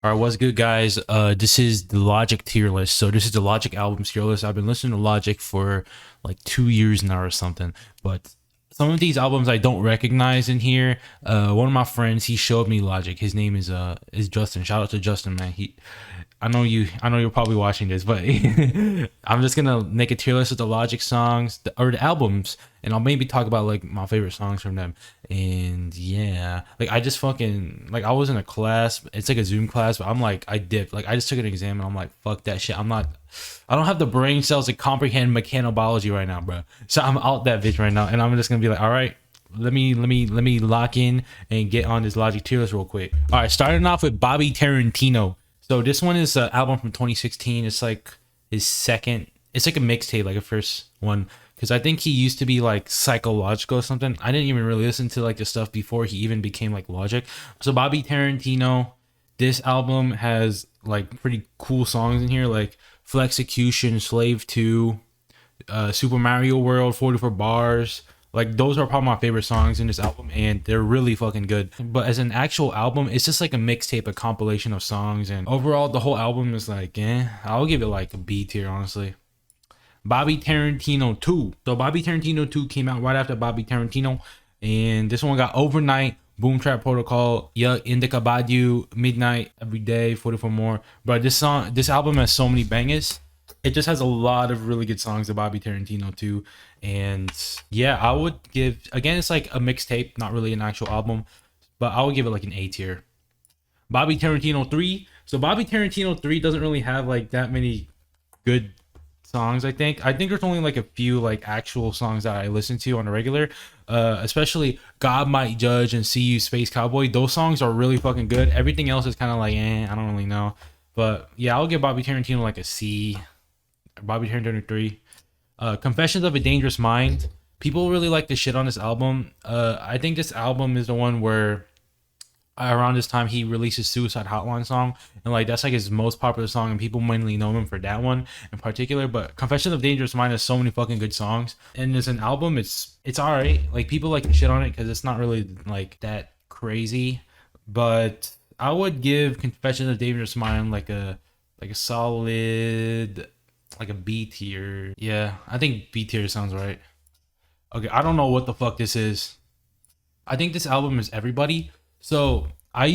All right, what's good, guys? This is the Logic tier list. So this is the Logic album tier list. I've been listening to Logic for like 2 years now or something, but some of these albums I don't recognize in here. One of my friends, he showed me Logic. His name is Justin. Shout out to Justin, man. I know you're probably watching this, but I'm just gonna make a tier list of the Logic songs or the albums, and I'll maybe talk about like my favorite songs from them. And yeah, like I just fucking like I was in a class. It's like a Zoom class, but I'm like I dipped. Like I just took an exam, and I'm like fuck that shit. I don't have the brain cells to comprehend mechanobiology right now, bro. So I'm out that bitch right now, and I'm just gonna be like, all right. Let me lock in and get on this Logic tier list real quick. All right, starting off with Bobby Tarantino. So this one is an album from 2016. It's like his second. It's like a mixtape, like a first one, because I think he used to be like psychological or something. I didn't even really listen to like the stuff before he even became like Logic. So Bobby Tarantino, this album has like pretty cool songs in here, like Flexecution, Slave 2, Super Mario World, 44 Bars. Like those are probably my favorite songs in this album, and they're really fucking good. But as an actual album, it's just like a mixtape, a compilation of songs, and overall, the whole album is like, I'll give it like a B tier, honestly. Bobby Tarantino 2. So Bobby Tarantino 2 came out right after Bobby Tarantino, and this one got Overnight, Boom Trap Protocol, Yeah, Indica Badu, Midnight, Every Day, 44 More. But this album has so many bangers. It just has a lot of really good songs of Bobby Tarantino too. And yeah, I would give, again, it's like a mixtape, not really an actual album, but I would give it like an A tier. Bobby Tarantino 3. So Bobby Tarantino 3 doesn't really have like that many good songs. I think there's only like a few like actual songs that I listen to on a regular, especially God Might Judge and See You Space Cowboy. Those songs are really fucking good. Everything else is kind of like I don't really know. But yeah, I'll give Bobby Tarantino like a C. Bobby Tarantino 3. Confessions of a Dangerous Mind. People really like the shit on this album. I think this album is the one where around this time he releases Suicide Hotline song, and like that's like his most popular song, and people mainly know him for that one in particular. But Confessions of Dangerous Mind has so many fucking good songs, and as an album, it's all right. Like people like the shit on it because it's not really like that crazy, but I would give Confessions of Dangerous Mind like a solid like a B tier. Yeah, I think B tier sounds right. Okay, I don't know what the fuck this is. I think this album is Everybody. So I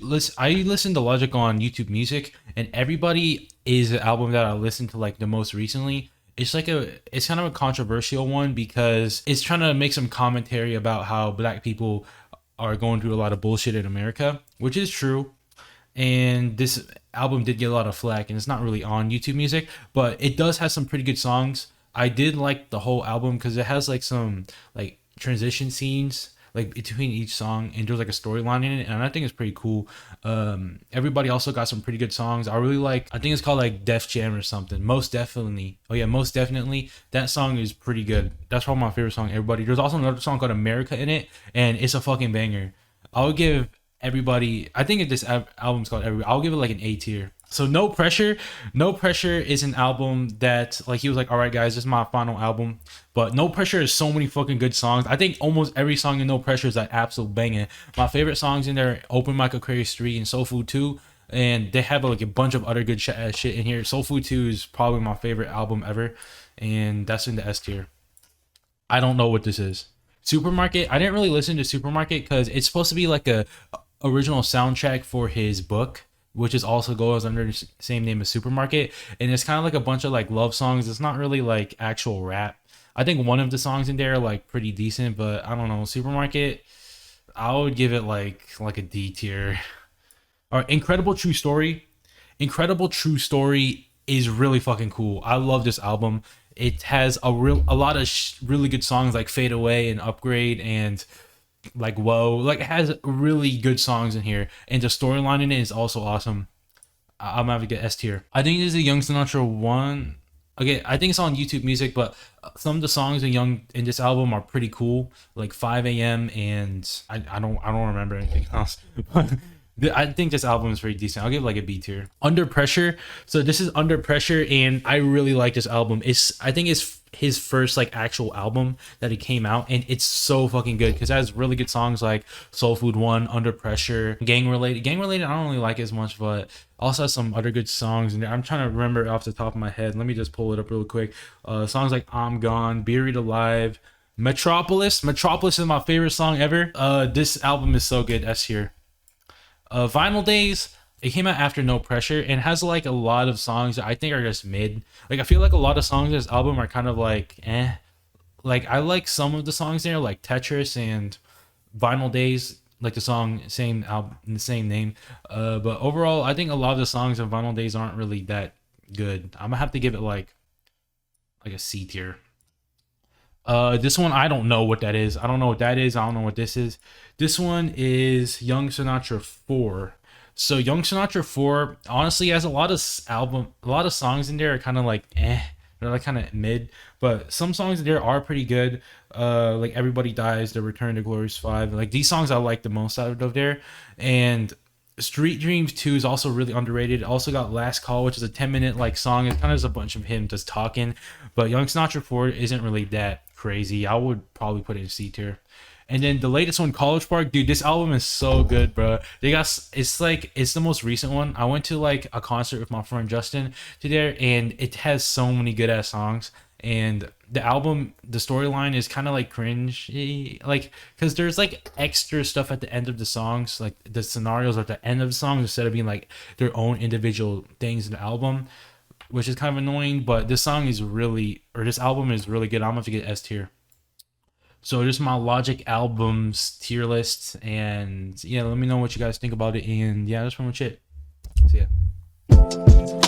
listen to Logic on YouTube Music, and Everybody is an album that I listened to like the most recently. It's kind of a controversial one because it's trying to make some commentary about how black people are going through a lot of bullshit in America, which is true. And this album did get a lot of flack, and it's not really on YouTube Music, but it does have some pretty good songs. I did like the whole album because it has like some like transition scenes like between each song, and there's like a storyline in it, and I think it's pretty cool. Everybody also got some pretty good songs. I really like, I think it's called like Def Jam or something. Most Definitely. Oh yeah, Most Definitely. That song is pretty good. That's probably my favorite song. Everybody. There's also another song called America in it, and it's a fucking banger. I would give Everybody, I think if this album's called Everybody, I'll give it like an A tier. So No Pressure, No Pressure is an album that like he was like, all right guys, this is my final album. But No Pressure is so many fucking good songs. I think almost every song in No Pressure is an absolute banger. My favorite songs in there, Open Mic Aquarius 3 and Soul Food 2. And they have like a bunch of other good shit in here. Soul Food 2 is probably my favorite album ever. And that's in the S tier. I don't know what this is. Supermarket. I didn't really listen to Supermarket because it's supposed to be like a original soundtrack for his book, which is also goes under the same name as Supermarket, and it's kind of like a bunch of like love songs. It's not really like actual rap. I think one of the songs in there are like pretty decent, but I don't know. Supermarket, I would give it like a D tier. Or Incredible True Story. Incredible True Story is really fucking cool. I love this album. It has a lot of really good songs like Fade Away and Upgrade and like Whoa. Like it has really good songs in here, and the storyline in it is also awesome. I'm gonna have to get S tier. I think this is a Young Sinatra one. Okay, I think it's on YouTube Music, but some of the songs in this album are pretty cool, like 5 a.m. and I don't remember anything else. I think this album is pretty decent. I'll give it like a B tier. Under Pressure. So this is Under Pressure, and I really like this album. I think it's his first like actual album that he came out, and it's so fucking good because it has really good songs like Soul Food One, Under Pressure, Gang Related. Gang Related, I don't really like as much, but also has some other good songs. And I'm trying to remember off the top of my head. Let me just pull it up real quick. Songs like I'm Gone, Buried Alive, Metropolis. Metropolis is my favorite song ever. This album is so good. S here. Vinyl Days, it came out after No Pressure and has like a lot of songs that I think are just mid. Like I feel like a lot of songs in this album are kind of like eh. Like I like some of the songs there, like Tetris and Vinyl Days, like the song same album, the same name. But overall, I think a lot of the songs on Vinyl Days aren't really that good. I'm gonna have to give it like a C tier. This one I don't know what that is. I don't know what that is. I don't know what this is. This one is Young Sinatra 4. So Young Sinatra 4 honestly has a lot of a lot of songs in there are kind of like eh. They're like kind of mid, but some songs in there are pretty good. Like Everybody Dies, The Return to Glorious 5. Like these songs I like the most out of there. And Street Dreams 2 is also really underrated. It also got Last Call, which is a 10-minute like song. It's kind of just a bunch of him just talking. But Young Sinatra 4 isn't really that crazy. I would probably put it in C tier. And then the latest one, College Park, dude, this album is so good, bro. They got it's the most recent one. I went to like a concert with my friend Justin to there, and it has so many good ass songs. And the album, the storyline is kind of like cringe, like because there's like extra stuff at the end of the songs, like the scenarios at the end of the songs instead of being like their own individual things in the album, which is kind of annoying. But this album is really good. I'm gonna have to get S tier. So just my Logic albums tier list, and yeah, let me know what you guys think about it. And yeah, that's pretty much it. See ya.